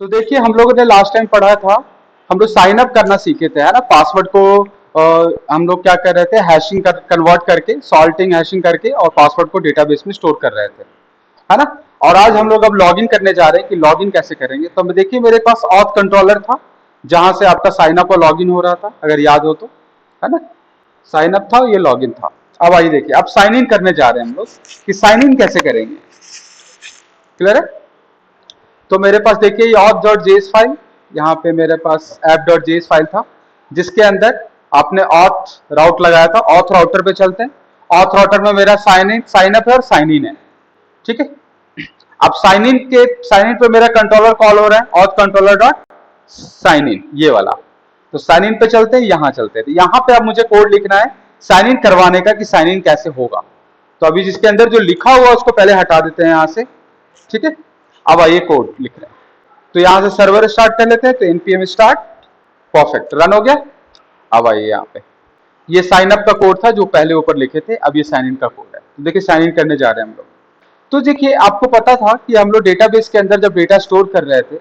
तो देखिए हम लोगों ने लास्ट टाइम पढ़ा था, हम लोग साइन अप करना सीखे थे, है ना। पासवर्ड को हम लोग क्या कर रहे थे, हैशिंग कर कन्वर्ट करके, सॉल्टिंग हैशिंग करके और पासवर्ड को डेटाबेस में स्टोर कर रहे थे, है ना। और आज हम लोग अब लॉगिन करने जा रहे हैं कि लॉगिन कैसे करेंगे। तो देखिए मेरे पास ऑथ कंट्रोलर था जहां से आपका साइन अप और लॉगिन हो रहा था, अगर याद हो तो, है ना। साइन अप था, ये लॉगिन था। अब आइए देखिए, अब साइन इन करने जा रहे हैं हम लोग कि साइन इन कैसे करेंगे। क्लियर है। तो मेरे पास देखिए ये auth.js फाइल, यहाँ पे मेरे पास app.js फाइल था जिसके अंदर आपने auth राउट लगाया था। auth राउटर पे चलते हैं। auth राउटर में मेरा साइन अप है और साइन इन है, ठीक है। अब साइन इन पे मेरा कंट्रोलर कॉल हो रहा है, auth controller dot sign in, ये वाला। तो साइन इन पे चलते हैं, यहां चलते हैं। तो यहां पे अब मुझे कोड लिखना है साइन इन करवाने का कि साइन इन कैसे होगा। तो अभी जिसके अंदर जो लिखा हुआ उसको पहले हटा देते हैं यहां से, ठीक है। अब आइए कोड लिख रहे हैं। तो यहां से सर्वर स्टार्ट कर लेते हैं। तो npm स्टार्ट, परफेक्ट, रन हो गया। अब आइए यहाँ पे, ये साइन अप का कोड था जो पहले ऊपर लिखे थे, अब ये साइन इन का कोड है। तो देखिए साइन इन करने जा रहे हैं हम लोग। तो देखिए आपको पता था कि हम लोग डेटाबेस के अंदर जब डेटा स्टोर कर रहे थे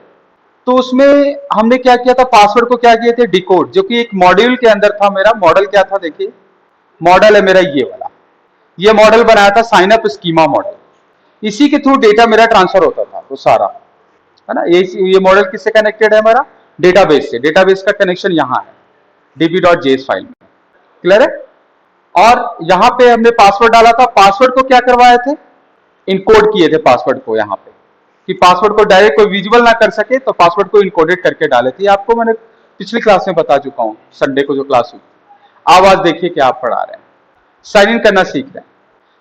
तो उसमें हमने क्या किया था, पासवर्ड को क्या किए थे, डिकोड, जो कि एक मॉड्यूल के अंदर था। मेरा मॉडल क्या था, देखिए मॉडल है मेरा ये वाला। ये मॉडल बनाया था साइन अप स्कीमा मॉडल। इसी के थ्रू डेटा मेरा ट्रांसफर होता था वो सारा, है ना। ये मॉडल किससे कनेक्टेड है, हमारा डेटाबेस से। डेटाबेस का कनेक्शन यहाँ है db.js फाइल में। क्लियर है। और यहाँ पे हमने पासवर्ड डाला था। पासवर्ड को क्या करवाए थे, इनकोड किए थे पासवर्ड को यहाँ पे, कि पासवर्ड को डायरेक्ट कोई विजुअल ना कर सके, तो पासवर्ड को इनकोडेड करके डाले थे। आपको मैंने पिछली क्लास में बता चुका हूँ, संडे को जो क्लास हुई। आज देखिए क्या आप पढ़ा रहे हैं, साइन इन करना सीख रहे हैं।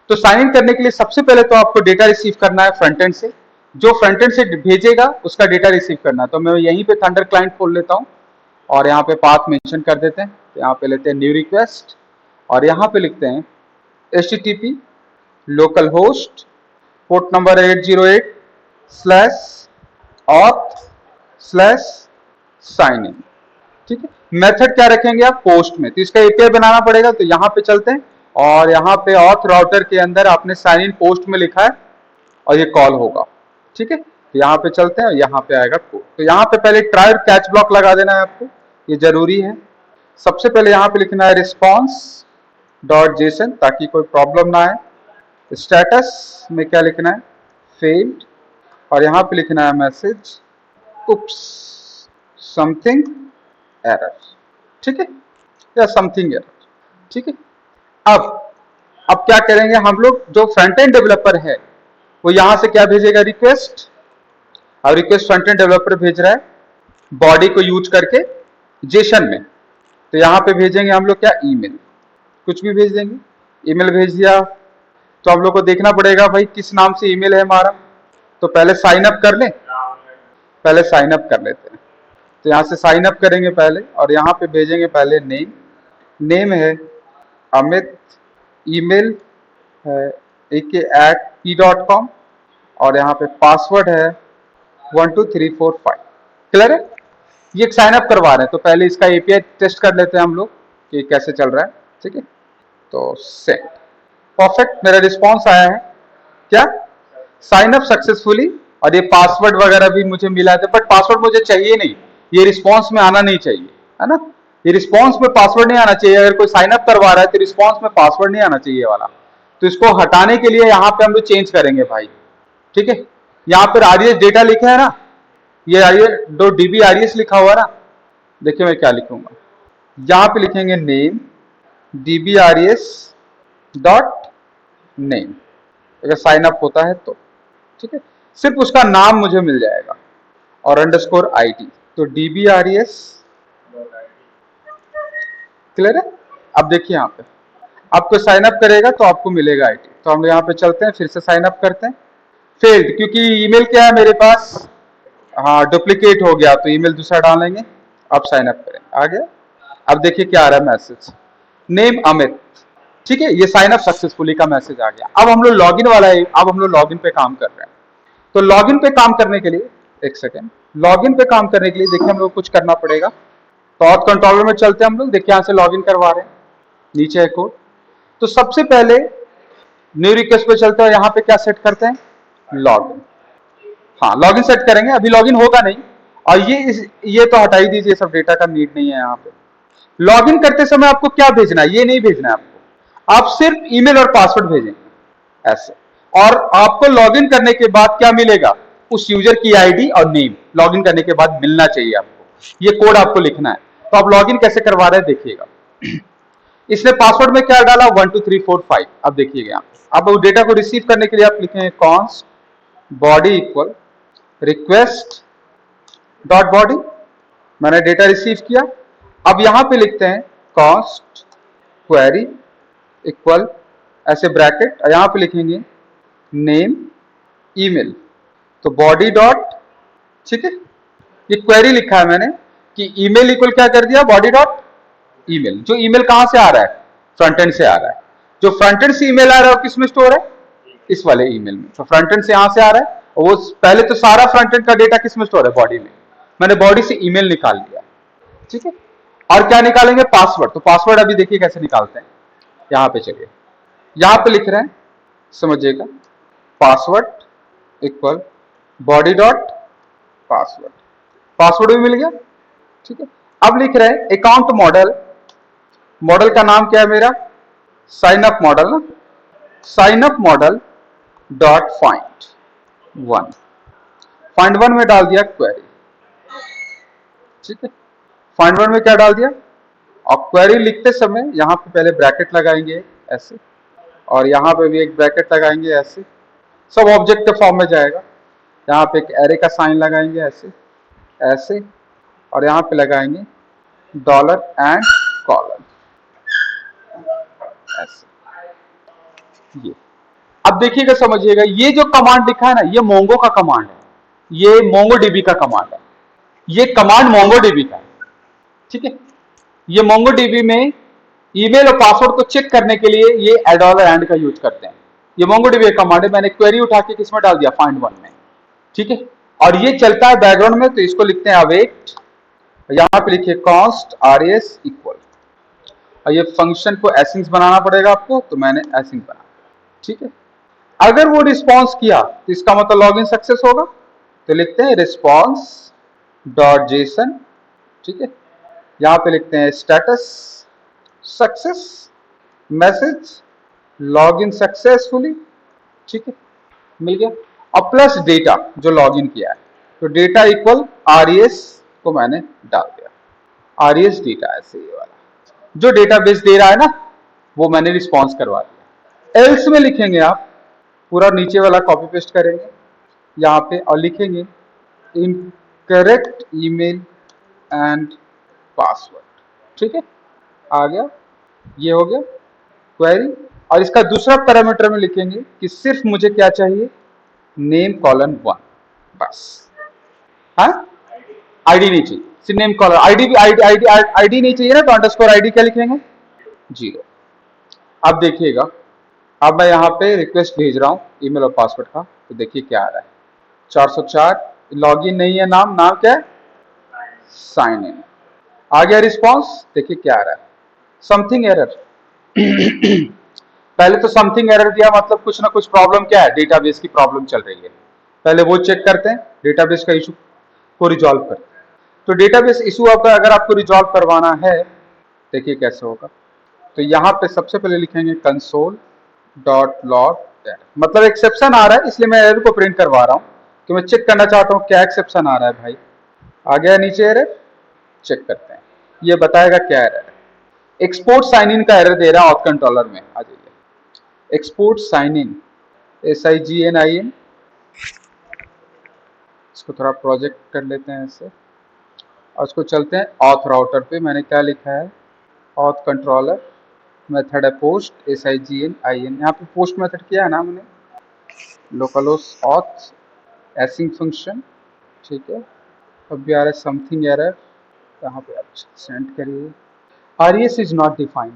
तो साइन इन करने के लिए सबसे पहले तो आपको डेटा रिसीव करना है फ्रंट एंड से। जो फ्रंट एंड से भेजेगा उसका डेटा रिसीव करना है। तो मैं यहीं पे थंडर क्लाइंट खोल लेता हूं और यहाँ पे पाथ मेंशन कर देते हैं। तो यहाँ पे लेते हैं न्यू रिक्वेस्ट और यहाँ पे लिखते हैं http local host port number 808 slash auth slash sign in, ठीक है। मेथड क्या रखेंगे आप, पोस्ट में। तो इसका एपीआई बनाना पड़ेगा। तो यहाँ पे चलते हैं और यहाँ पे ऑथ राउटर के अंदर आपने साइन इन पोस्ट में लिखा है और ये कॉल होगा, ठीक है। तो यहाँ पे चलते हैं और यहाँ पे आएगा कोड। तो यहाँ पे पहले ट्राई और कैच ब्लॉक लगा देना है आपको, ये जरूरी है। सबसे पहले यहाँ पे लिखना है रिस्पॉन्स डॉट जेसन, ताकि कोई प्रॉब्लम ना आए। स्टेटस में क्या लिखना है, फेल्ड। और यहाँ पे लिखना है मैसेज उप्स समथिंग एरर, ठीक है, या समथिंग एरर, ठीक है। अब क्या करेंगे हम लोग, जो फ्रंट एंड डेवलपर है वो यहां से क्या भेजेगा, रिक्वेस्ट। और रिक्वेस्ट फ्रंट एंड डेवलपर भेज रहा है बॉडी को यूज करके जेसन में। तो यहां पे भेजेंगे हम लोग क्या, ईमेल, कुछ भी भेज देंगे। ईमेल भेज दिया तो हम लोग को देखना पड़ेगा भाई किस नाम से ईमेल है हमारा। तो पहले साइन अप कर लें, पहले साइन अप कर लेते हैं। तो यहां से साइन अप करेंगे पहले और यहाँ पे भेजेंगे पहले नेम। नेम है अमित, ईमेल है ak@p.com और यहाँ पे पासवर्ड है 12345। क्लियर है। ये साइन अप करवा रहे हैं तो पहले इसका एपीआई टेस्ट कर लेते हैं हम लोग कि कैसे चल रहा है, ठीक है। तो सेट, परफेक्ट, मेरा रिस्पॉन्स आया है क्या, साइन अप सक्सेसफुली। और ये पासवर्ड वगैरह भी मुझे मिला था, बट पासवर्ड मुझे चाहिए नहीं, ये रिस्पॉन्स में आना नहीं चाहिए, है ना। ये रिस्पॉन्स में पासवर्ड नहीं आना चाहिए। अगर कोई साइन अप करवा रहा है तो रिस्पॉन्स में पासवर्ड नहीं आना चाहिए वाला। तो इसको हटाने के लिए यहाँ पे हम लोग चेंज करेंगे भाई, ठीक है। यहाँ पर आरईएस डेटा लिखा है ना, ये आरईएस डो डीबी आरईएस लिखा हुआ ना। देखिए मैं क्या लिखूंगा, यहाँ पे लिखेंगे name dB RES dot name, अगर साइन अप होता है तो, ठीक है। सिर्फ उसका नाम मुझे मिल जाएगा और अंडरस्कोर आईडी। तो डीबी आरईएस, क्लियर है। अब देखिए यहाँ पे आपको साइन अप करेगा तो आपको मिलेगा आईडी। तो हम यहाँ पे चलते हैं, फिर से साइन अप करते हैं। फेल्ड, क्योंकि ईमेल क्या है मेरे पास, हाँ डुप्लीकेट हो गया, तो ईमेल दूसरा डालेंगे। अब साइन अप करेंगे, आ गया। अब देखिए क्या आ रहा है मैसेज, नेम अमित, ठीक है। ये साइन अप सक्सेसफुली का मैसेज आ गया। अब हम लोग लॉगिन वाला है, अब हम लोग लॉगिन पे काम कर रहे हैं। तो लॉगिन पे काम करने के लिए, एक सेकेंड, लॉगिन पे काम करने के लिए देखिए हम लोग कुछ करना पड़ेगा। तो ऑथ कंट्रोलर में चलते हैं हम लोग, देखिए यहाँ से लॉगिन करवा रहे हैं, नीचे है कोड। तो सबसे पहले न्यू रिक्वेस्ट पे चलते हैं, यहाँ पे क्या सेट करते हैं, लॉगिन। हाँ लॉगिन सेट करेंगे, अभी लॉगिन होगा नहीं, और ये तो हटा ही दीजिए, सब डेटा का नीड नहीं है यहाँ पे। लॉगिन करते समय आपको क्या भेजना है, ये नहीं भेजना है आपको, आप सिर्फ ईमेल और पासवर्ड भेजेंगे ऐसे। और आपको लॉगिन करने के बाद क्या मिलेगा, उस यूजर की आईडी और नेम लॉगिन करने के बाद मिलना चाहिए आपको, ये कोड आपको लिखना है। तो आप लॉगिन कैसे करवा रहे हैं देखिएगा। इसने पासवर्ड में क्या डाला, 12345। अब देखिएगा यहाँ पे, अब डेटा को रिसीव करने के लिए आप लिखेंगे const body equal request dot body, मैंने डेटा रिसीव किया। अब यहां पे लिखते हैं कॉन्स्ट क्वेरी इक्वल ऐसे ब्रैकेट, और यहां पे लिखेंगे नेम ईमेल, तो बॉडी डॉट, ठीक है, ये क्वेरी लिखा है मैंने कि ईमेल इक्वल क्या कर दिया, बॉडी डॉट ईमेल। जो ईमेल कहां से आ रहा है, फ्रंट एंड से आ रहा है। जो फ्रंट एंड से ईमेल आ रहा है वो किस में स्टोर है, इस वाले ईमेल में। तो फ्रंट एंड से यहां से आ रहा है, और वो पहले तो सारा फ्रंट एंड का डेटा किस में स्टोर है, बॉडी में। मैंने बॉडी से ईमेल निकाल लिया, ठीक है। और क्या निकालेंगे, पासवर्ड। तो पासवर्ड अभी देखिए कैसे निकालते हैं, यहां पे चलिए, यहां पे लिख रहे हैं, समझिएगा, password equal body dot password, password भी मिल गया, ठीक है। अब लिख रहे हैं अकाउंट मॉडल, मॉडल का नाम क्या है मेरा, साइन अप मॉडल ना, sign up model dot find one, find one में डाल दिया क्वेरी, ठीक है। फाइंड वन में क्या डाल दिया, और क्वेरी लिखते समय यहां पे पहले ब्रैकेट लगाएंगे ऐसे, और यहां पे भी एक ब्रैकेट लगाएंगे ऐसे, सब ऑब्जेक्ट के फॉर्म में जाएगा। यहाँ पे एक एरे का साइन लगाएंगे ऐसे ऐसे, और यहाँ पे लगाएंगे डॉलर एंड कॉलन ऐसे, ये। अब देखिएगा, समझिएगा, ये जो कमांड लिखा है ना, ये मोंगो का कमांड है, ये मोंगोडीबी का कमांड है, ये कमांड मोंगोडीबी का है, ठीक है। ये मोंगोडीबी में ईमेल और पासवर्ड को चेक करने के लिए ये डॉलर एंड का यूज करते हैं। ये मोंगोडीबी का कमांड है, मैंने क्वेरी उठा के किसमें डाल दिया, फाइंड वन में, ठीक है। और ये चलता है बैकग्राउंड में, तो इसको लिखते हैं अवेट, यहां पे लिखिए कॉन्स्ट res इक्वल, और ये फंक्शन को एसिंग्स बनाना पड़ेगा आपको, तो मैंने एसिंग बना, ठीक है। अगर वो रिस्पॉन्स किया तो इसका मतलब लॉगिन सक्सेस होगा, तो लिखते हैं रिस्पॉन्स डॉट जेसन, ठीक है। यहां पे लिखते हैं status success message login successfully, ठीक है, मिल गया। और प्लस डेटा जो लॉगिन किया है, तो डेटा इक्वल res को मैंने डाल दिया, res डेटा ऐसे ये वाला जो डेटाबेस दे रहा है ना, वो मैंने रिस्पॉन्स करवा दिया। एल्स में लिखेंगे आप, पूरा नीचे वाला कॉपी पेस्ट करेंगे यहाँ पे, और लिखेंगे इनकरेक्ट ईमेल एंड पासवर्ड, ठीक है, आ गया, ये हो गया क्वेरी। और इसका दूसरा पैरामीटर में लिखेंगे कि सिर्फ मुझे क्या चाहिए, नेम कॉलन वन, बस, हाँ, आईडी नहीं चाहिए, सिर्फ नेम कॉलन, आईडी भी आईडी नहीं चाहिए ना, तो अंडरस्कोर आईडी क्या लिखेंगे, 0। अब देखिएगा, अब मैं यहाँ पे रिक्वेस्ट भेज रहा हूँ ईमेल और पासवर्ड का, तो देखिए क्या आ रहा है, 404, लॉगिन नहीं है, नाम क्या है, साइन इन। आ गया रिस्पॉन्स, देखिए क्या आ रहा है, समथिंग एरर। पहले तो समथिंग एरर दिया, मतलब कुछ ना कुछ प्रॉब्लम क्या है, डेटाबेस की प्रॉब्लम चल रही है, पहले वो चेक करते हैं, डेटाबेस का इशू को रिजॉल्व करते हैं। तो डेटाबेस इशू आपका अगर आपको रिजॉल्व करवाना है, देखिए कैसे होगा। तो यहाँ पे सबसे पहले लिखेंगे कंसोल डॉट लॉग, मतलब एक्सेप्शन आ रहा है, इसलिए मैं एरर को प्रिंट करवा रहा हूँ, तो मैं चेक करना चाहता हूँ क्या एक्सेप्शन आ रहा है भाई। आ गया नीचे एरर, चेक करते हैं, ये बताएगा क्या एरर है। एक्सपोर्ट साइन इन का एरर दे रहा है ऑथ कंट्रोलर में, आ जाइए, एक्सपोर्ट साइन इन, SIGNIN, इसको थोड़ा प्रोजेक्ट कर लेते हैं ऐसे, और उसको चलते हैं ऑथ राउटर पे। मैंने क्या लिखा है, ऑथ कंट्रोलर, मेथड है पोस्ट SIGNIN, यहाँ पे पोस्ट मेथड किया है ना मैंने, लोकलोस ऑथ एसिंग फंक्शन, ठीक है। अब भी आ रहा है समथिंग एरर, यहाँ पे आप सेंड करिए, RES is not defined,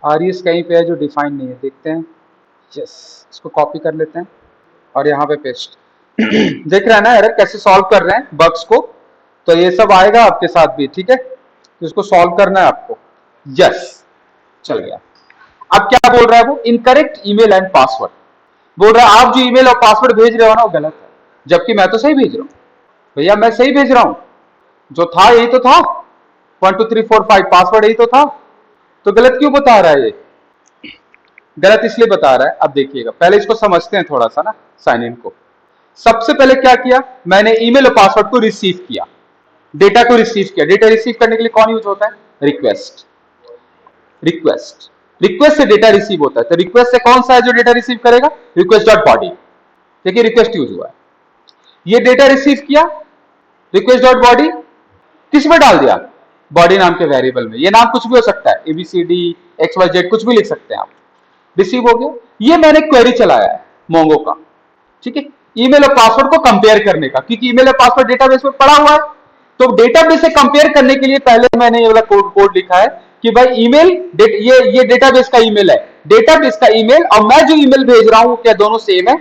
RES कहीं पे है जो डिफाइन नहीं है, देखते हैं, यस, इसको कॉपी कर लेते हैं और यहाँ पे पेस्ट। देख रहे हैं ना एरर कैसे सॉल्व कर रहे हैं बग्स को, तो ये सब आएगा आपके साथ भी, ठीक है, तो इसको सॉल्व करना है आपको, यस, चल गया। अब क्या बोल रहा है वो, इनकरेक्ट ईमेल एंड पासवर्ड बोल रहा है, आप जो ईमेल और पासवर्ड भेज रहे हो ना वो गलत है, जबकि मैं तो सही भेज रहा हूँ भैया, मैं सही भेज रहा हूँ, जो था यही तो था, 1 2 3 4 5 पासवर्ड यही तो था, तो गलत क्यों बता रहा है ये? गलत इसलिए बता रहा है, अब देखिएगा, पहले इसको समझते हैं थोड़ा सा ना, साइन इन को। सबसे पहले क्या किया, मैंने ईमेल और पासवर्ड को रिसीव किया, डेटा को रिसीव किया। डेटा रिसीव करने के लिए कौन यूज होता है? रिक्वेस्ट। रिक्वेस्ट रिक्वेस्ट से डेटा रिसीव होता है, तो रिक्वेस्ट से कौन सा है जो डेटा रिसीव करेगा? Request dot body. देखिए रिक्वेस्ट यूज हुआ है, ये डेटा रिसीव किया, रिक्वेस्ट डॉट बॉडी किस में डाल दिया? बॉडी नाम के वेरिएबल में। ये नाम कुछ भी हो सकता है, एबीसीडी XYZ कुछ भी लिख सकते हैं आप। रिसीव हो गया, ये मैंने क्वेरी चलाया है मोंगो का, ठीक है, ईमेल और पासवर्ड को कंपेयर करने का, क्योंकि ईमेल और पासवर्ड डेटाबेस में पड़ा हुआ है। तो डेटाबेस से कंपेयर करने के लिए पहले मैंने ये वाला कोड लिखा है कि भाई ईमेल ये डेटाबेस का ईमेल है, डेटाबेस का ईमेल और मैं जो ईमेल भेज रहा हूं क्या दोनों सेम है,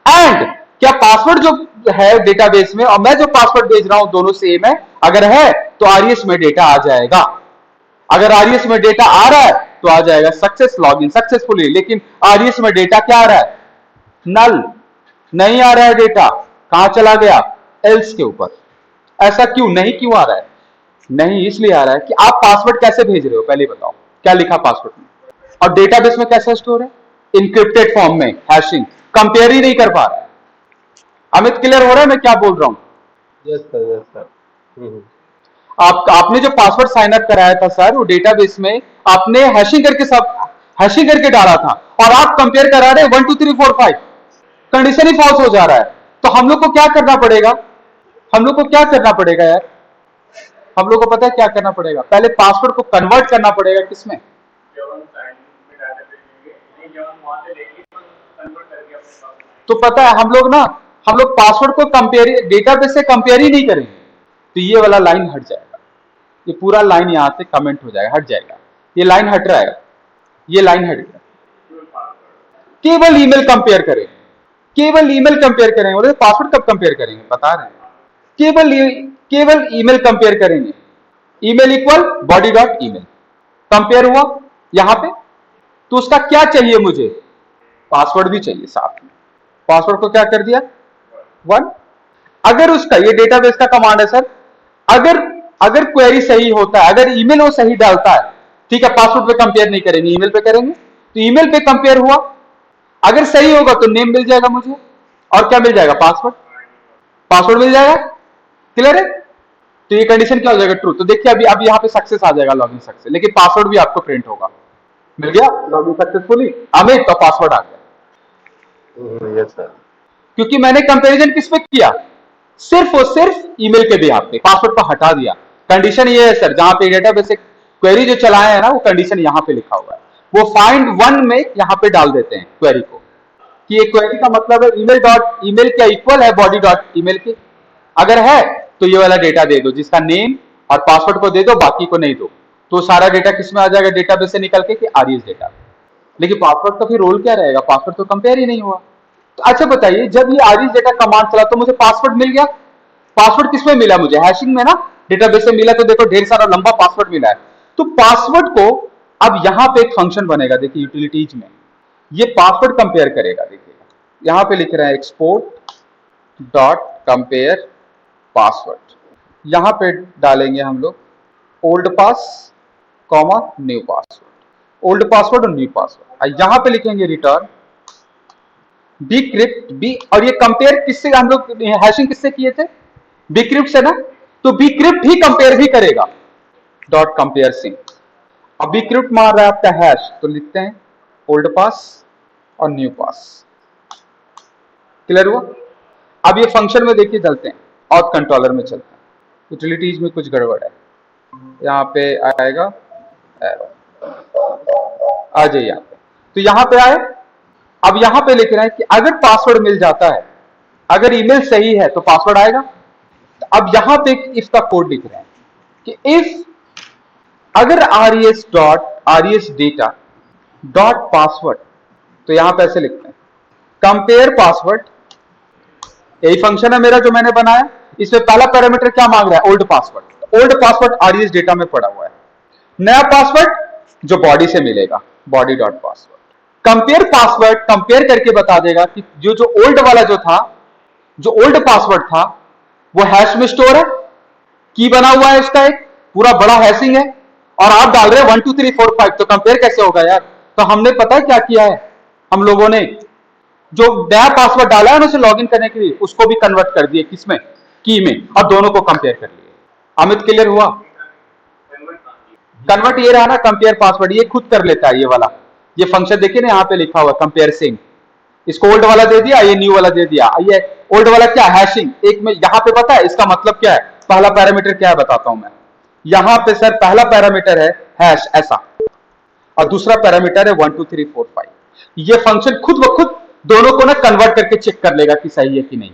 एंड क्या पासवर्ड जो है डेटाबेस में और मैं जो पासवर्ड भेज रहा हूं दोनों सेम है? अगर है तो आरईएस में डेटा आ जाएगा। अगर आरईएस में डेटा आ रहा है तो आ जाएगा सक्सेस, लॉगिन सक्सेसफुली। लेकिन आरईएस में डेटा क्या आ रहा है? नल, नहीं आ रहा है डेटा। कहां चला गया? एल्स के ऊपर। ऐसा क्यों? नहीं क्यों आ रहा है? नहीं इसलिए आ रहा है कि आप पासवर्ड कैसे भेज रहे हो, पहले बताओ क्या लिखा पासवर्ड में, और डेटाबेस में कैसे स्टोर है? इनक्रिप्टेड फॉर्म में, हैशिंग, कंपेयर ही नहीं कर पा रहा है। अमित क्लियर हो रहा है मैं क्या बोल रहा हूं? Yes sir, yes sir. आपने जो पासवर्ड साइन अप कराया था सर, वो डेटाबेस में आपने हैशिंग करके हैशिंग करके डाला था, और आप कंपेयर करा रहे 1 2 3 4 5, कंडीशन ही फॉल्स हो जा रहा है। तो हम लोग को क्या करना पड़ेगा? हम लोग को क्या करना पड़ेगा यार? हम लोग को पता है क्या करना पड़ेगा? पहले पासवर्ड को कन्वर्ट करना पड़ेगा किसमें? तो पता है हम लोग पासवर्ड को कंपेयर डेटाबेस से कंपेयर ही नहीं करेंगे, तो ये वाला लाइन हट जाएगा, ये पूरा लाइन यहां से कमेंट हो जाएगा, हट जाएगा, ये लाइन हट रहा है, ये लाइन हट गया। केवल ईमेल कंपेयर करेंगे, केवल ईमेल कंपेयर करेंगे। बोले पासवर्ड कब कंपेयर करेंगे? बता रहे हैं, केवल ईमेल कंपेयर करेंगे। Email equal body dot email compare हुआ यहां पे, तो उसका क्या चाहिए मुझे? पासवर्ड भी चाहिए साथ में। पासवर्ड को क्या कर दिया? 1। अगर उसका, ये डेटाबेस का कमांड है सर, अगर अगर क्वेरी सही होता है, अगर ईमेल वो सही डालता है, ठीक है, पासवर्ड पे कंपेयर नहीं करेंगे, ईमेल पे करेंगे, तो ईमेल पे कंपेयर हुआ, अगर सही होगा तो नेम मिल जाएगा मुझे, और क्या मिल जाएगा? पासवर्ड। पासवर्ड मिल जाएगा, क्लियर है? तो ये कंडीशन क्या हो जाएगा? ट्रू। तो देखिए अभी यहाँ पे सक्सेस आ जाएगा, लॉगिन सक्सेस, लेकिन पासवर्ड भी आपको प्रिंट होगा। मिल गया लॉगिन सक्सेसफुली, अमित, तो पासवर्ड आ गया। Yes sir. क्योंकि मैंने कंपैरिजन किस पे किया? सिर्फ और सिर्फ ईमेल के बिहाफ पे, पासवर्ड को हटा दिया। कंडीशन ये है सर, जहां पे डेटाबेस से क्वेरी जो चलाए हैं ना, वो कंडीशन यहां पे लिखा हुआ है, वो फाइंड वन में यहां पे डाल देते हैं क्वेरी को, कि ये क्वेरी का मतलब है ईमेल डॉट ईमेल क्या इक्वल है बॉडी डॉट ईमेल के। अगर है तो ये वाला डेटा दे दो, जिसका नेम और पासवर्ड को दे दो, बाकी को नहीं दो, तो सारा डेटा किस में आ जाएगा? डेटाबेस से निकल के कि आरईएस डेटा। लेकिन पासवर्ड का फिर रोल क्या रहेगा? पासवर्ड तो कंपेयर ही नहीं हुआ। तो अच्छा बताइए, जब ये आरईएस डेटा कमांड चला तो मुझे पासवर्ड मिल गया। पासवर्ड किसमें मिला मुझे? हैशिंग में ना, डेटाबेस से मिला, तो देखो ढेर सारा लंबा पासवर्ड मिला है। तो पासवर्ड को अब यहां पे एक फंक्शन बनेगा, देखिए यूटिलिटीज में, ये पासवर्ड कंपेयर करेगा। देखिएगा यहां पे लिख रहे हैं एक्सपोर्ट डॉट कंपेयर पासवर्ड, यहां पे डालेंगे हम लोग old pass comma new password, old password और न्यू पासवर्ड। यहां पे लिखेंगे रिटर्न बीक्रिप्ट बी, और ये कंपेयर किससे हम लोग हैशिंग किससे किए थे? बीक्रिप्ट से ना, तो बीक्रिप्ट ही कंपेयर भी करेगा, डॉट कंपेयर सिंक। अब बीक्रिप्ट मार रहा है आपका हैश, तो लिखते हैं ओल्ड पास और न्यू पास। क्लियर हुआ? अब ये फंक्शन में देखिए चलते हैं, ऑथ कंट्रोलर में चलते हैं, यूटिलिटीज में कुछ गड़बड़ है, यहां पे आएगा, आ जाइए यहां पे, तो यहां पे आए। अब यहां पे लिख रहे हैं कि अगर पासवर्ड मिल जाता है, अगर ईमेल सही है तो पासवर्ड आएगा। तो अब यहां पे इफ का कोड लिख रहे हैं कि इफ अगर आरईएस डेटा डॉट पासवर्ड, तो यहां पे ऐसे लिखते हैं कंपेयर पासवर्ड, यही फंक्शन है मेरा जो मैंने बनाया, इसमें पहला पैरामीटर क्या मांग रहा है? Old password. Old password RES data में पड़ा हुआ है, नया पासवर्ड जो बॉडी से मिलेगा, body dot password. Compare password compare करके बता देगा कि जो ओल्ड वाला जो था, जो ओल्ड पासवर्ड था, वो हैश में स्टोर है, की बना हुआ है इसका एक पूरा बड़ा हैशिंग है, और आप डाल रहे हैं 1 2 3 4 5, तो कंपेयर कैसे होगा यार? तो हमने पता है क्या किया है, हम लोगों ने जो नया पासवर्ड डाला है ना उसे लॉगिन करने के लिए, उसको भी कन्वर्ट कर दिए किसमें, की में, और दोनों को कंपेयर कर लिए। अमित क्लियर हुआ? कन्वर्ट ये रहा ना कंपेयर पासवर्ड, ये खुद कर लेता है ये वाला, ये फंक्शन देखिए ना यहाँ पे लिखा हुआ कंपेयर सिंग, इसको ओल्ड वाला दे दिया, ये न्यू वाला दे दिया। ये ओल्ड वाला क्या, हैशिंग, एक में यहाँ पे पता है इसका मतलब क्या है, पहला पैरामीटर क्या है बताता हूं मैं। यहां पे सर पहला पैरामीटर है हैश ऐसा, और दूसरा पैरामीटर है 1 2 3 4 5। ये फंक्शन खुद ब खुद दोनों को ना कन्वर्ट करके चेक कर लेगा कि सही है कि नहीं।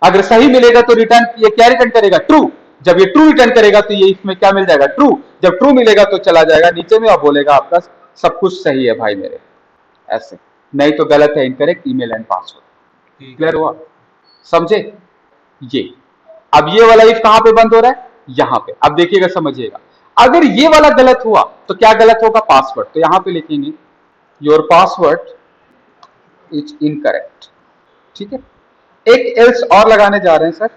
अगर सही मिलेगा तो रिटर्न, ये क्या रिटर्न करेगा, ट्रू। जब ये ट्रू रिटर्न करेगा तो ये इसमें क्या मिल जाएगा, ट्रू। जब ट्रू मिलेगा तो चला जाएगा नीचे में और बोलेगा आपका सब कुछ सही है भाई मेरे, ऐसे। नहीं तो गलत है, incorrect email and password. Clear हुआ? समझे? ये अब ये वाला इफ कहां पे बंद हो रहा है, यहां पे। अब देखिएगा, समझिएगा, अगर ये वाला गलत हुआ तो क्या गलत होगा, पासवर्ड। तो यहां पे लिखेंगे योर पासवर्ड इज इनकरेक्ट। ठीक है, एक एल्स और लगाने जा रहे हैं सर,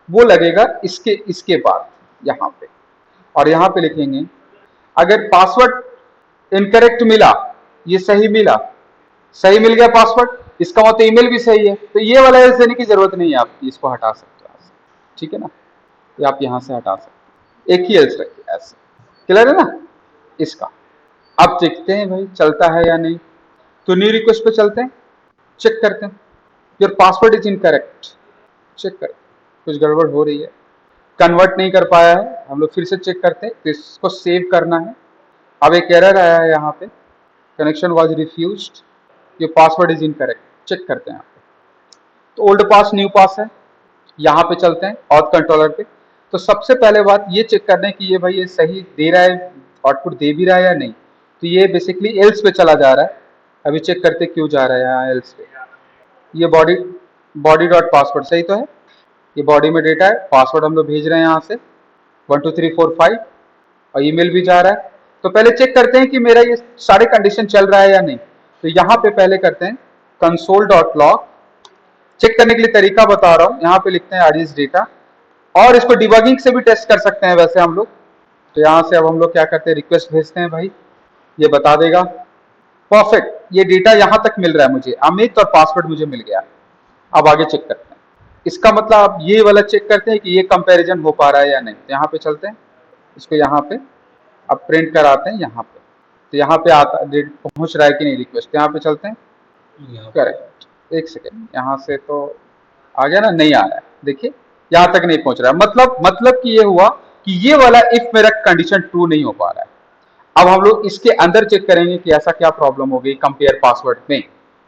वो लगेगा इसके बाद यहां पे, और यहां पे लिखेंगे अगर पासवर्ड इनकरेक्ट मिला, ये सही मिला, सही मिल गया पासवर्ड, इसका मतलब ईमेल भी सही है, तो ये वाला एल्स देने की जरूरत नहीं है आपकी, इसको हटा सकते हो। ठीक है ना, तो आप यहां से हटा सकते, एक ही एल्स रखिए ऐसे। क्लियर है ना इसका? अब देखते हैं भाई चलता है या नहीं, तो न्यू रिक्वेस्ट पे चलते हैं, चेक करते हैं। Your password is incorrect, check करें, कुछ गड़बड़ हो रही है, कन्वर्ट नहीं कर पाया है। हम लोग फिर से चेक करते हैं, इसको सेव करना है। अब एक एरर आया है यहाँ पे, connection was refused, your password is incorrect. Check करते हैं यहाँ पे, तो ओल्ड पास न्यू पास है। यहाँ पे चलते हैं ऑथ कंट्रोलर पे, तो सबसे पहले बात ये चेक करने की ये भाई ये सही दे रहा है, आउटपुट दे भी रहा है या नहीं। तो ये बेसिकली एल्स पे चला जा रहा है, अभी चेक करते क्यों जा रहा है यहाँ एल्स पे। ये बॉडी डॉट पासवर्ड सही तो है, ये बॉडी में डेटा है, पासवर्ड हम लोग भेज रहे हैं यहाँ से 1 2 3 4 5, और ईमेल भी जा रहा है। तो पहले चेक करते हैं कि मेरा ये सारे कंडीशन चल रहा है या नहीं। तो यहाँ पे पहले करते हैं कंसोल डॉट लॉग। चेक करने के लिए तरीका बता रहा हूँ, यहाँ पे लिखते हैं आरईएस डेटा, और इसको डिबगिंग से भी टेस्ट कर सकते हैं वैसे हम लोग। तो यहाँ से अब हम लोग क्या करते हैं, रिक्वेस्ट भेजते हैं भाई, ये बता देगा परफेक्ट, ये डेटा यहाँ तक मिल रहा है मुझे, अमित और पासवर्ड मुझे मिल गया। अब आगे चेक करते हैं, इसका मतलब आप ये वाला चेक करते हैं कि ये कंपैरिजन हो पा रहा है या नहीं। तो यहाँ पे चलते हैं, इसको यहाँ पे अब प्रिंट कराते हैं यहाँ पे, तो यहाँ पे आता पहुंच रहा है कि नहीं रिक्वेस्ट। यहाँ पे चलते हैं, करेक्ट, एक सेकेंड, यहाँ से तो आ गया ना, नहीं आ रहा है, देखिए यहाँ तक नहीं पहुंच रहा है। मतलब कि ये हुआ कि ये वाला इफ मेरा कंडीशन ट्रू नहीं हो पा रहा है। अब हम लोग इसके अंदर चेक करेंगे कि ऐसा क्या प्रॉब्लम हो गई कंपेयर पासवर्ड में।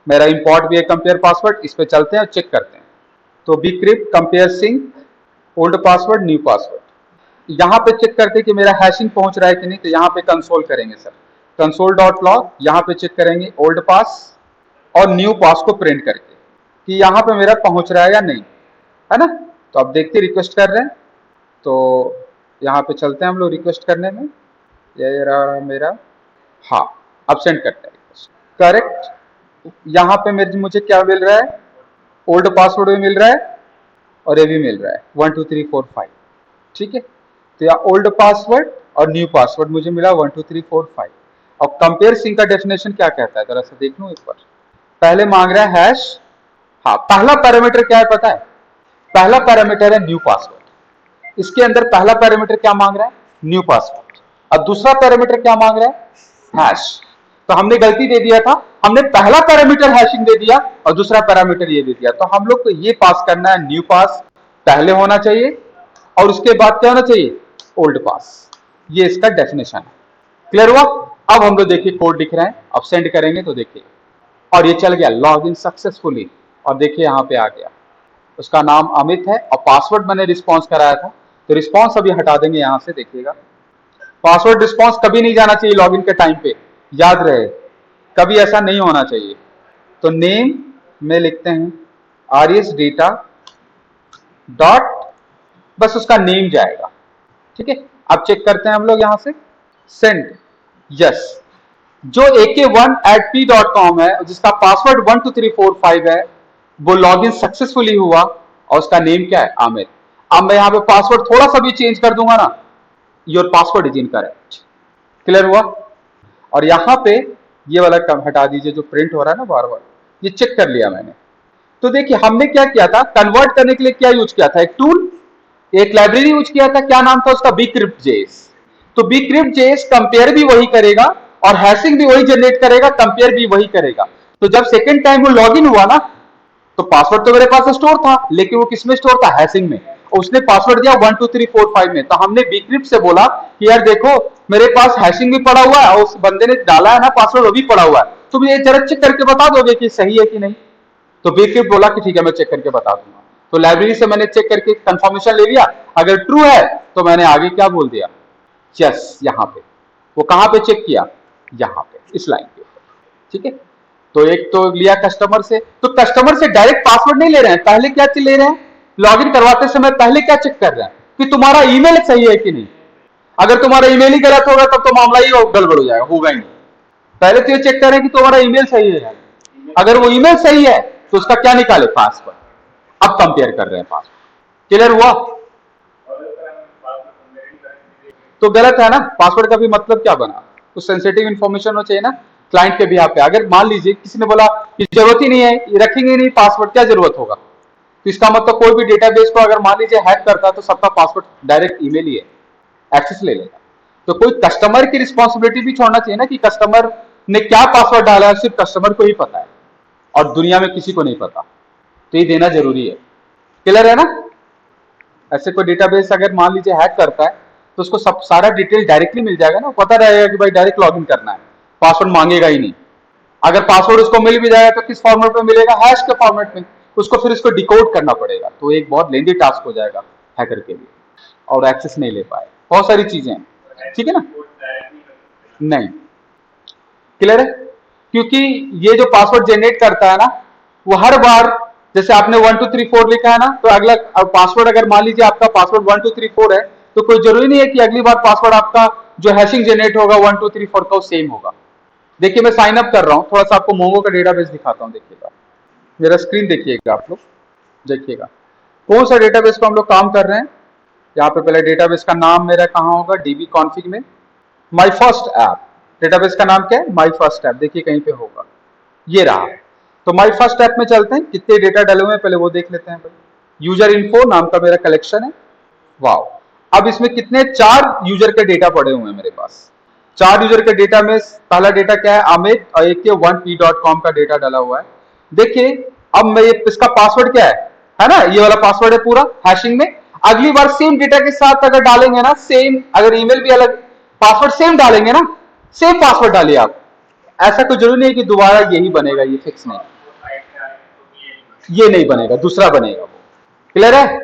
मेरा इंपोर्ट भी है कंपेयर पासवर्ड, इस पे चलते हैं और चेक करते हैं। तो bcrypt कंपेयर सिंग ओल्ड पासवर्ड न्यू पासवर्ड, यहाँ पे चेक करते हैं कि मेरा हैशिंग पहुंच रहा है कि नहीं। तो यहाँ पे कंसोल करेंगे सर, कंसोल डॉट लॉग, यहाँ पे चेक करेंगे ओल्ड पास और न्यू पास को प्रिंट करके कि यहाँ पे मेरा पहुंच रहा है या नहीं, है ना। तो अब देखते रिक्वेस्ट कर रहे हैं, तो यहाँ पे चलते हैं हम लोग रिक्वेस्ट करने में, ये रहा मेरा, हाँ अब सेंड करते हैं रिक्वेस्ट, करेक्ट। यहाँ पे मुझे क्या मिल रहा है, ओल्ड पासवर्ड भी मिल रहा है और ये भी मिल रहा है 1 2 3 4 5। ठीक है, तो यहाँ ओल्ड पासवर्ड और न्यू पासवर्ड मुझे मिला 1 2 3 4 5। और कंपेयर सिंग का डेफिनेशन क्या कहता है, जरा सा देख लो एक बार। पहले मांग रहा है हैश, हाँ पहला पैरामीटर क्या है पता है, पहला पैरामीटर है न्यू पासवर्ड। इसके अंदर पहला पैरामीटर क्या मांग रहा है, न्यू पासवर्ड, और दूसरा पैरामीटर क्या मांग रहा है, हैश। तो हमने गलती दे दिया था, हमने पहला पैरामीटर हैशिंग दे दिया और दूसरा पैरामीटर ये दे दिया। तो हम लोग को ये पास करना है, न्यू पास पहले होना चाहिए और उसके बाद क्या होना चाहिए, ओल्ड पास। ये इसका डेफिनेशन है। क्लियर हुआ? अब हम लोग देखिए कोड दिख रहा है, अब सेंड करेंगे तो देखिए, और ये चल गया लॉग इन सक्सेसफुली, और देखिए यहाँ पे आ गया, उसका नाम अमित है और पासवर्ड मैंने रिस्पॉन्स कराया था। तो रिस्पॉन्स अभी हटा देंगे यहाँ से, देखिएगा पासवर्ड रिस्पॉन्स कभी नहीं जाना चाहिए लॉगिन के टाइम पे, याद रहे कभी ऐसा नहीं होना चाहिए। तो नेम में लिखते हैं आरईएस डेटा डॉट, बस उसका नेम जाएगा। ठीक है, अब चेक करते हैं हम लोग यहाँ से, सेंड, यस। जो ak1@p.com है जिसका पासवर्ड 1 2 3 4 5 है, वो लॉगिन सक्सेसफुली हुआ और उसका नेम क्या है, आमिर। अब मैं यहाँ पे पासवर्ड थोड़ा सा भी चेंज कर दूंगा ना, your password is incorrect. Clear हुआ? और यहाँ पे ये वाला कम हटा दीजिए जो प्रिंट हो रहा है ना बार बार, ये चेक कर लिया मैंने। तो देखिए हमने क्या किया था, कन्वर्ट करने के लिए क्या यूज किया था, एक टूल, एक लाइब्रेरी यूज किया था, क्या नाम था उसका, bcrypt JS। तो bcrypt JS कंपेयर भी वही करेगा और हैशिंग भी वही जनरेट करेगा, कंपेयर भी वही करेगा। तो जब सेकेंड टाइम वो लॉगिन हुआ ना, तो पासवर्ड तो मेरे पास स्टोर था, लेकिन वो किसमें स्टोर था, हैशिंग में। उसने पासवर्ड दिया 1 2 3 4 5 में। तो हमने bcrypt से बोला कि यार देखो मेरे पास हैशिंग भी पड़ा हुआ है और उस बंदे ने डाला है ना पासवर्ड, वो भी पड़ा हुआ है, तुम ये जरा चेक करके बता दोगे कि सही है कि नहीं। तो bcrypt बोला कि ठीक है मैं चेक करके बता दूंगा। तो लाइब्रेरी से मैंने चेक करके कंफर्मेशन ले लिया, अगर ट्रू है तो मैंने आगे क्या बोल दिया, यस। यहाँ पे वो कहां पे चेक किया, यहाँ पे इस लाइन के ऊपर। ठीक है, तो एक तो लिया कस्टमर से, तो कस्टमर से डायरेक्ट पासवर्ड नहीं ले रहे हैं, पहले क्या ले रहे हैं, लॉगिन करवाते समय पहले क्या चेक कर रहे हैं कि तुम्हारा ईमेल सही है कि नहीं। अगर तुम्हारा ईमेल ही गलत होगा तब तो मामला ही गड़बड़ हो जाएगा, होगा ही नहीं। पहले तो ये चेक करें कि तुम्हारा ईमेल सही है, अगर वो ईमेल सही है तो उसका क्या निकाले, पासवर्ड। अब कंपेयर कर रहे हैं पासवर्ड। क्लियर हुआ? तो गलत है ना, पासवर्ड का भी मतलब क्या बना, कुछ सेंसिटिव इंफॉर्मेशन हो चाहिए ना क्लाइंट के भी। यहाँ पे अगर मान लीजिए किसी ने बोला कि जरूरत ही नहीं है, रखेंगे नहीं पासवर्ड, क्या जरूरत होगा, तो इसका मतलब कोई भी डेटाबेस को अगर मान लीजिए हैक करता है तो सबका पासवर्ड डायरेक्ट ईमेल ही है, एक्सेस ले लेगा। तो कोई कस्टमर की रिस्पॉन्सिबिलिटी भी छोड़ना चाहिए ना कि कस्टमर ने क्या पासवर्ड डाला है, सिर्फ कस्टमर को ही पता है और दुनिया में किसी को नहीं पता, तो ये देना जरूरी है। क्लियर है ना? ऐसे कोई डेटाबेस अगर मान लीजिए हैक करता है तो उसको सब सारा डिटेल डायरेक्टली मिल जाएगा ना, पता रहेगा कि भाई डायरेक्ट लॉगिन करना है, पासवर्ड मांगेगा ही नहीं। अगर पासवर्ड उसको मिल भी जाएगा तो किस फॉर्मेट में मिलेगा, हैश के फॉर्मेट में, उसको फिर इसको डिकोड करना पड़ेगा, तो एक बहुत लेंदी टास्क हो जाएगा हैकर के लिए, और एक्सेस नहीं ले पाए, बहुत सारी चीजें हैं। ठीक है ना? नहीं। क्लियर है? क्योंकि ये जो पासवर्ड जनरेट करता है ना, वो हर बार जैसे आपने 1 2 3 4 लिखा है ना, तो अगला पासवर्ड अगर मान लीजिए आपका पासवर्ड 1 2 3 4 है, तो कोई जरूरी नहीं है कि अगली बार पासवर्ड आपका जो हैशिंग जनरेट होगा 1 2 3 4 का सेम होगा। देखिए मैं साइन अप कर रहा हूं, थोड़ा सा आपको मोंगो का डेटाबेस दिखाता हूं, देखिएगा मेरा स्क्रीन देखिएगा आप लोग, देखिएगा कौन सा डेटाबेस पे हम लोग काम कर रहे हैं। यहाँ पे पहले डेटाबेस का नाम मेरा कहाँ होगा, डीबी कॉन्फिग में माई फर्स्ट ऐप, डेटाबेस का नाम क्या है, माई फर्स्ट ऐप, देखिए कहीं पे होगा, ये रहा। तो माई फर्स्ट ऐप में चलते हैं, कितने डेटा डले हुए हैं पहले वो देख लेते हैं। यूजर इन्फो नाम का मेरा कलेक्शन है, वाओ। अब इसमें कितने, 4 यूजर के डेटा पड़े हुए हैं मेरे पास। 4 यूजर के डेटा में पहला डेटा क्या है, अमित, और एक 1p.com का डेटा डाला हुआ है। देखिए अब मैं इसका पासवर्ड क्या है ना, ये वाला पासवर्ड है पूरा हैशिंग में। अगली बार सेम डेटा के साथ अगर डालेंगे ना, सेम, अगर ईमेल भी अलग, पासवर्ड सेम डालेंगे ना, सेम पासवर्ड डालिए आप, ऐसा कोई जरूरी नहीं है कि दोबारा यही बनेगा, ये फिक्स नहीं, ये नहीं बनेगा, दूसरा बनेगा वो। क्लियर है?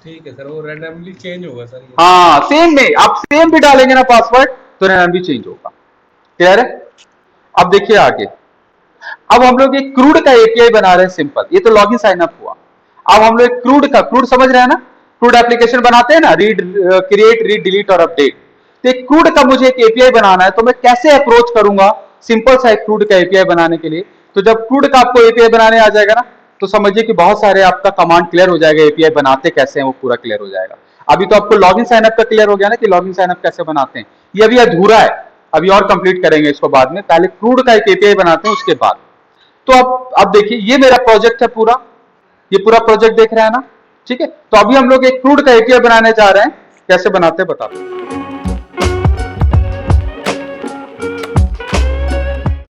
ठीक है सर, वो रैंडमली चेंज होगा सर ये। हाँ सेम नहीं, आप सेम भी डालेंगे ना पासवर्ड तो रैंडमली चेंज होगा। क्लियर है? अब देखिए आगे, अब हम लोग एक क्रूड का एपीआई बना रहे हैं, सिंपल, ये तो लॉगिन साइन अप हुआ। अब हम लोग एक क्रूड का, क्रूड समझ रहे हैं ना, क्रूड एप्लीकेशन बनाते हैं ना, रीड, क्रिएट, रीड, डिलीट और अपडेट। तो एक क्रूड का मुझे एक एपीआई बनाना है, तो मैं कैसे अप्रोच करूंगा, सिंपल सा एक क्रूड का एपीआई बनाने के लिए। तो जब क्रूड का आपको एपीआई बनाने आ जाएगा ना, तो समझिए कि बहुत सारे आपका कमांड क्लियर हो जाएगा, एपीआई बनाते कैसे हैं वो पूरा क्लियर हो जाएगा। अभी तो आपको लॉगिन साइन अप का क्लियर हो गया ना कि लॉगिन साइन अप कैसे बनाते हैं, ये अभी अधूरा है, अभी और कंप्लीट करेंगे इसको बाद में, पहले क्रूड का एक एपीआई बनाते हैं उसके बाद। तो अब देखिए ये मेरा प्रोजेक्ट है पूरा, ये पूरा प्रोजेक्ट देख रहे हैं ना, ठीक है। तो अभी हम लोग एक क्रूड का एपीआई बनाने जा रहे हैं, कैसे बनाते हैं बताते हैं।